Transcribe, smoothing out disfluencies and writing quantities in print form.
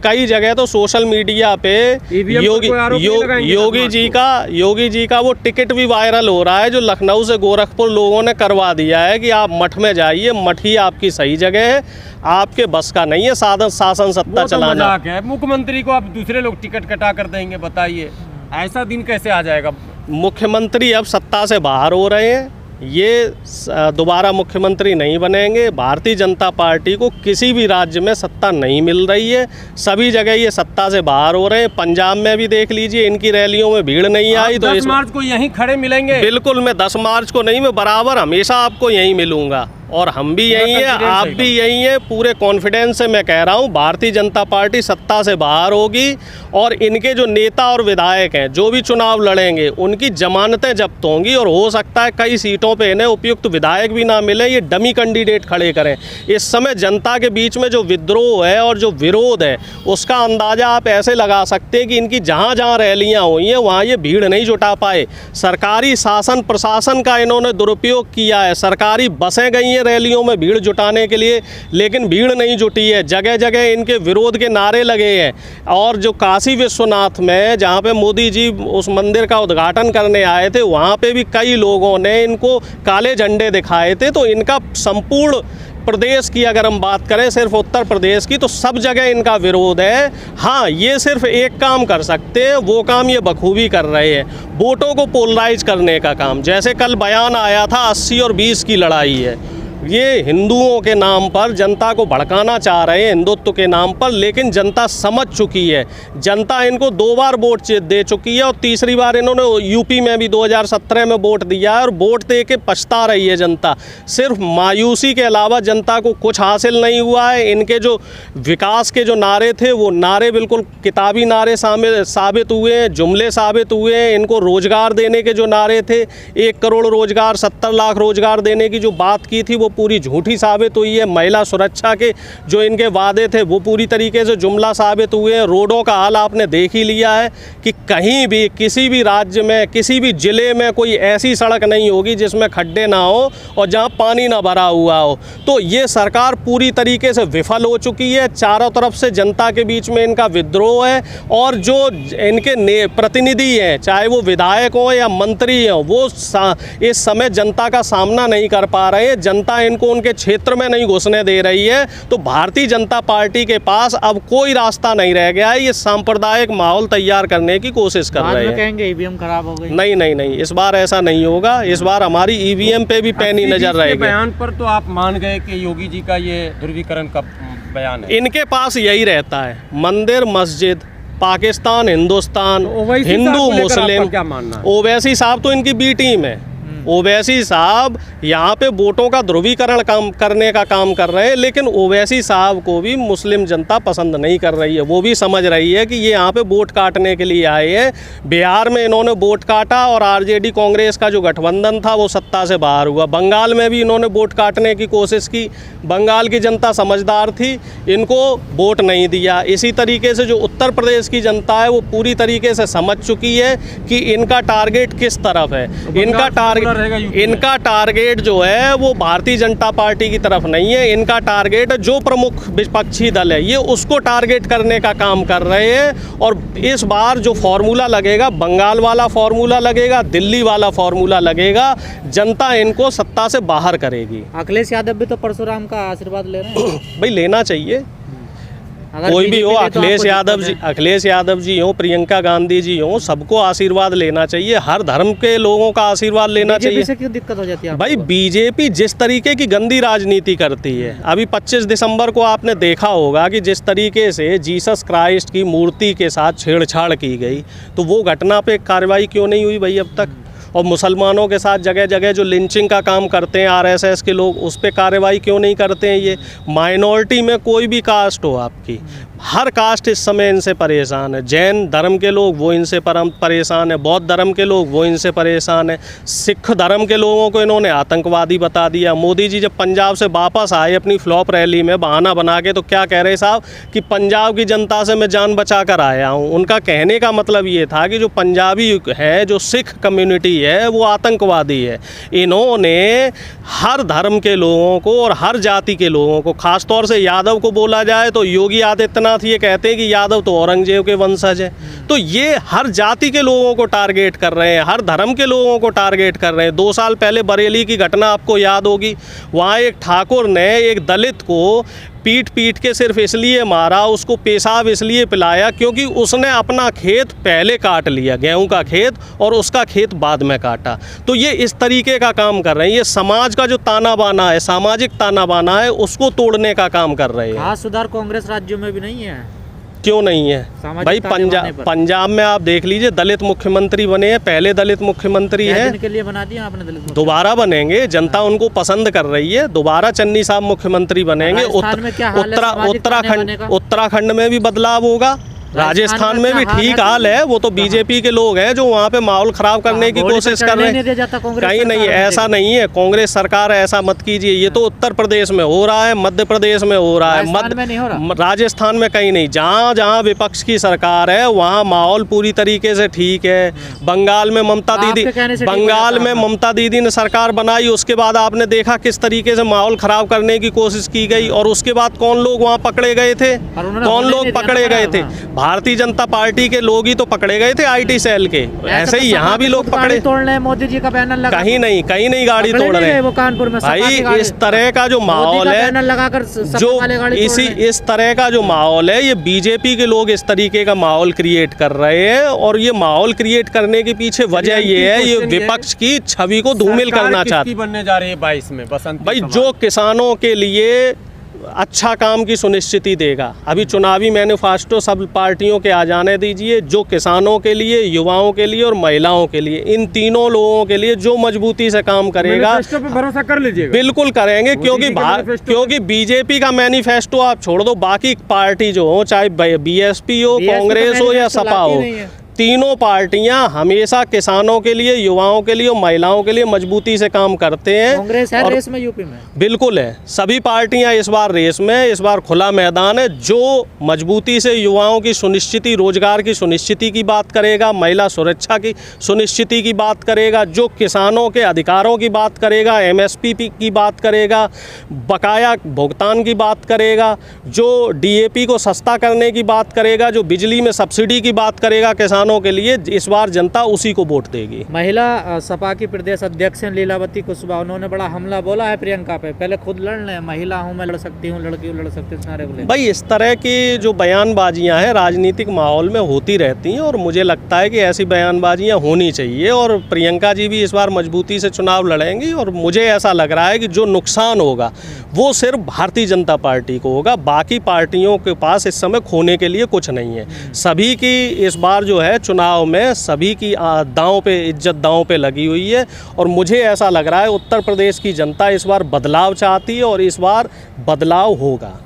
कई जगह तो सोशल मीडिया पे योगी जी का वो टिकट भी वायरल हो रहा है, जो लखनऊ से गोरखपुर लोगों ने करवा दिया है कि आप मठ में जाइए, मठ ही आपकी सही जगह है, आपके बस का नहीं है शासन सत्ता चलाना। मुख्यमंत्री को आप दूसरे लोग टिकट कटा कर देंगे, बताइए ऐसा दिन कैसे आ जाएगा? मुख्यमंत्री अब सत्ता से बाहर हो रहे हैं, ये दोबारा मुख्यमंत्री नहीं बनेंगे। भारतीय जनता पार्टी को किसी भी राज्य में सत्ता नहीं मिल रही है, सभी जगह ये सत्ता से बाहर हो रहे हैं। पंजाब में भी देख लीजिए, इनकी रैलियों में भीड़ नहीं आई। तो 10 मार्च को यहीं खड़े मिलेंगे? बिल्कुल, मैं 10 मार्च को नहीं, मैं बराबर हमेशा आपको यहीं मिलूंगा, और हम भी यहीं हैं, आप भी यहीं हैं। पूरे कॉन्फिडेंस से मैं कह रहा हूं, भारतीय जनता पार्टी सत्ता से बाहर होगी, और इनके जो नेता और विधायक हैं जो भी चुनाव लड़ेंगे उनकी जमानतें जब्त होंगी, और हो सकता है कई सीटों पे इन्हें उपयुक्त विधायक भी ना मिले, ये डमी कैंडिडेट खड़े करें। इस समय जनता के बीच में जो विद्रोह है और जो विरोध है, उसका अंदाज़ा आप ऐसे लगा सकते हैं कि इनकी जहाँ जहाँ रैलियाँ हुई हैं वहाँ ये भीड़ नहीं जुटा पाए। सरकारी शासन प्रशासन का इन्होंने दुरुपयोग किया है, सरकारी बसें गई रैलियों में भीड़ जुटाने के लिए, लेकिन भीड़ नहीं जुटी है। जगह जगह इनके विरोध के नारे लगे हैं, और जो काशी विश्वनाथ में जहां पे मोदी जी उस मंदिर का उद्घाटन करने आए थे, वहां पे भी कई लोगों ने इनको काले झंडे दिखाए थे। तो इनका संपूर्ण प्रदेश की अगर हम बात करें, सिर्फ उत्तर प्रदेश की, तो सब जगह इनका विरोध है। हाँ, ये सिर्फ एक काम कर सकते हैं, वो काम ये बखूबी कर रहे हैं, वोटों को पोलराइज करने का काम। जैसे कल बयान आया था 80 और 20 की लड़ाई है, ये हिंदुओं के नाम पर जनता को भड़काना चाह रहे हैं, हिंदुत्व के नाम पर, लेकिन जनता समझ चुकी है। जनता इनको 2 बार वोट दे चुकी है, और तीसरी बार इन्होंने यूपी में भी 2017 में वोट दिया है, और वोट दे के पछता रही है जनता। सिर्फ मायूसी के अलावा जनता को कुछ हासिल नहीं हुआ है। इनके जो विकास के जो नारे थे, वो नारे बिल्कुल किताबी नारे साबित हुए हैं, जुमले साबित हुए हैं। इनको रोजगार देने के जो नारे थे, 1 करोड़ रोजगार, 70 लाख रोजगार देने की जो बात की थी, वो पूरी झूठी साबित हुई है। महिला सुरक्षा के जो इनके वादे थे, वो पूरी तरीके से जुमला साबित हुए हैं। रोडों का हाल आपने देख ही लिया है कि कहीं भी किसी भी राज्य में, किसी भी ज़िले में कोई ऐसी सड़क नहीं होगी जिसमें खड्डे ना हो और जहां पानी ना भरा हुआ हो। तो ये सरकार पूरी तरीके से विफल हो चुकी है। चारों तरफ से जनता के बीच में इनका विद्रोह है, और जो इनके प्रतिनिधि हैं, चाहे वो विधायक हो या मंत्री हो, वो इस समय जनता का सामना नहीं कर पा रहे हैं। जनता इनको उनके क्षेत्र में नहीं घुसने दे रही है। तो भारतीय जनता पार्टी के पास अब कोई रास्ता नहीं रह गया है। ये सांप्रदायिक माहौल तैयार करने की कोशिश कर रहे हैं। कहेंगे ईवीएम खराब हो गई। नहीं, इस बार ऐसा नहीं होगा। इस बार हमारी ईवीएम पे भी पैनी नजर रहेगी। बयान पर तो आप मान गए कि योगी जी का ये ध्रुवीकरण का बयान है, इनके पास यही रहता है, मंदिर मस्जिद, पाकिस्तान हिंदुस्तान, हिंदू मुस्लिम। क्या मानना? ओवैसी साहब तो इनकी बी टीम है। ओवैसी साहब यहाँ पे वोटों का ध्रुवीकरण करने का काम कर रहे हैं, लेकिन ओवैसी साहब को भी मुस्लिम जनता पसंद नहीं कर रही है। वो भी समझ रही है कि ये यहाँ पे वोट काटने के लिए आए हैं। बिहार में इन्होंने वोट काटा, और आरजेडी कांग्रेस का जो गठबंधन था वो सत्ता से बाहर हुआ। बंगाल में भी इन्होंने वोट काटने की कोशिश की, बंगाल की जनता समझदार थी, इनको वोट नहीं दिया। इसी तरीके से जो उत्तर प्रदेश की जनता है, वो पूरी तरीके से समझ चुकी है कि इनका टारगेट किस तरफ है। इनका टारगेट जो है वो भारतीय जनता पार्टी की तरफ नहीं है। इनका टारगेट जो प्रमुख विपक्षी दल है, ये उसको टारगेट करने का काम कर रहे हैं। और इस बार जो फॉर्मूला लगेगा, बंगाल वाला फॉर्मूला लगेगा, दिल्ली वाला फॉर्मूला लगेगा, जनता इनको सत्ता से बाहर करेगी। अखिलेश यादव भी तो परशुराम का आशीर्वाद ले रहे हैं। भाई लेना चाहिए, कोई भी हो, अखिलेश यादव जी हो, प्रियंका गांधी जी हो, सबको आशीर्वाद लेना चाहिए। हर धर्म के लोगों का आशीर्वाद लेना चाहिए। से क्यों दिक्कत हो जाती है भाई? बीजेपी जिस तरीके की गंदी राजनीति करती है, अभी 25 दिसंबर को आपने देखा होगा कि जिस तरीके से जीसस क्राइस्ट की मूर्ति के साथ छेड़छाड़ की गई, तो वो घटना पे कार्रवाई क्यों नहीं हुई भाई अब तक? और मुसलमानों के साथ जगह जगह जो लिंचिंग का काम करते हैं आरएसएस के लोग, उस पर कार्रवाई क्यों नहीं करते हैं? ये माइनॉरिटी में कोई भी कास्ट हो आपकी, हर कास्ट इस समय इनसे परेशान है। जैन धर्म के लोग वो इनसे परेशान है, बौद्ध धर्म के लोग वो इनसे परेशान है, सिख धर्म के लोगों को इन्होंने आतंकवादी बता दिया। मोदी जी जब पंजाब से वापस आए अपनी फ्लॉप रैली में बहाना बना के, तो क्या कह रहे साहब कि पंजाब की जनता से मैं जान बचा कर आया हूँ। उनका कहने का मतलब ये था कि जो पंजाबी है, जो सिख कम्युनिटी है, वो आतंकवादी है। इन्होंने हर धर्म के लोगों को और हर जाति के लोगों को, खासतौर से यादव को बोला जाए तो योगी आदित्यनाथ आदित्यनाथ ये कहते हैं कि यादव तो औरंगजेब के वंशज है। तो ये हर जाति के लोगों को टारगेट कर रहे हैं, हर धर्म के लोगों को टारगेट कर रहे हैं। 2 साल पहले बरेली की घटना आपको याद होगी, वहाँ एक ठाकुर ने एक दलित को पीट पीट के सिर्फ इसलिए मारा, उसको पेशाब इसलिए पिलाया क्योंकि उसने अपना खेत पहले काट लिया, गेहूं का खेत, और उसका खेत बाद में काटा। तो ये इस तरीके का काम कर रहे हैं। ये समाज का जो ताना बाना है, सामाजिक ताना बाना है, उसको तोड़ने का काम कर रहे हैं। खास सुधार कांग्रेस राज्यों में भी नहीं है। क्यों नहीं है भाई? पंजाब में आप देख लीजिए, दलित मुख्यमंत्री बने हैं, पहले दलित मुख्यमंत्री हैं। दिन के लिए बना दिया आपने दलित? दोबारा बनेंगे, जनता उनको पसंद कर रही है, दोबारा चन्नी साहब मुख्यमंत्री बनेंगे। उत्तराखंड में भी बदलाव होगा, राजस्थान में भी ठीक हाल है। वो तो बीजेपी के लोग हैं जो वहाँ पे माहौल खराब करने की कोशिश कर रहे हैं। कहीं नहीं, ऐसा नहीं है। कांग्रेस सरकार ऐसा मत कीजिए। ये तो उत्तर प्रदेश में हो रहा है, मध्य प्रदेश में हो रहा है, राजस्थान में कहीं नहीं। जहाँ जहाँ विपक्ष की सरकार है वहाँ माहौल पूरी तरीके से ठीक है। बंगाल में ममता दीदी ने सरकार बनाई, उसके बाद आपने देखा किस तरीके से माहौल खराब करने की कोशिश की गई, और उसके बाद कौन लोग वहाँ पकड़े गए थे? कौन लोग पकड़े गए थे? भारतीय जनता पार्टी के लोग ही तो पकड़े गए थे, आईटी सेल के। ऐसे ही यहाँ भी लोग पकड़े। तोड़ने मोदी जी का बैनर लगा, कहीं नहीं गाड़ी तोड़ रहे हैं। वो कानपुर में भाई इस तरह का जो माहौल है, जो इस तरह का जो माहौल है, ये बीजेपी के लोग इस तरीके का माहौल क्रिएट कर रहे हैं। और ये माहौल क्रिएट करने के पीछे वजह ये है, ये विपक्ष की छवि को धूमिल करना चाहते हैं। बनने जा रही है 22 में बसंत भाई, जो किसानों के लिए अच्छा काम की सुनिश्चिति देगा। अभी चुनावी मैनिफेस्टो सब पार्टियों के आ जाने दीजिए। जो किसानों के लिए, युवाओं के लिए और महिलाओं के लिए, इन तीनों लोगों के लिए जो मजबूती से काम करेगा, मैनिफेस्टो पे भरोसा कर लीजिएगा। बिल्कुल करेंगे, क्योंकि बीजेपी का मैनिफेस्टो आप छोड़ दो, बाकी पार्टी जो हो, चाहे बीएसपी हो, कांग्रेस हो या सपा हो, तीनों पार्टियां हमेशा किसानों के लिए, युवाओं के लिए और महिलाओं के लिए मजबूती से काम करते हैं। कांग्रेस है रेस में, यूपी में बिल्कुल है। सभी पार्टियां इस बार रेस में, इस बार खुला मैदान है। जो मजबूती से युवाओं की सुनिश्चिति, रोजगार की सुनिश्चिति की बात करेगा, महिला सुरक्षा की सुनिश्चिति की बात करेगा, जो किसानों के अधिकारों की बात करेगा, एमएसपी की बात करेगा, बकाया भुगतान की बात करेगा, जो डीएपी को सस्ता करने की बात करेगा, जो बिजली में सब्सिडी की बात करेगा किसानों के लिए, इस बार जनता उसी को वोट देगी। महिला सपा की प्रदेश अध्यक्ष हैं लीलावती कुशवाहा, उन्होंने बड़ा हमला बोला है प्रियंका पे। पहले खुद लड़ लें, महिला हूँ मैं, लड़ सकती हूँ, लड़की हूँ, लड़ सकती हूँ, सारे बोले। भाई इस तरह की जो बयानबाजियां हैं राजनीतिक माहौल में होती रहती हैं, और मुझे लगता है कि ऐसी बयानबाजियां होनी चाहिए। और प्रियंका जी भी इस बार मजबूती से चुनाव लड़ेंगी, और मुझे ऐसा लग रहा है कि जो नुकसान होगा वो सिर्फ भारतीय जनता पार्टी को होगा। बाकी पार्टियों के पास इस समय खोने के लिए कुछ नहीं है। सभी की इस बार जो है चुनाव में, सभी की दांव पे, इज्जत दांव पे लगी हुई है। और मुझे ऐसा लग रहा है उत्तर प्रदेश की जनता इस बार बदलाव चाहती है, और इस बार बदलाव होगा।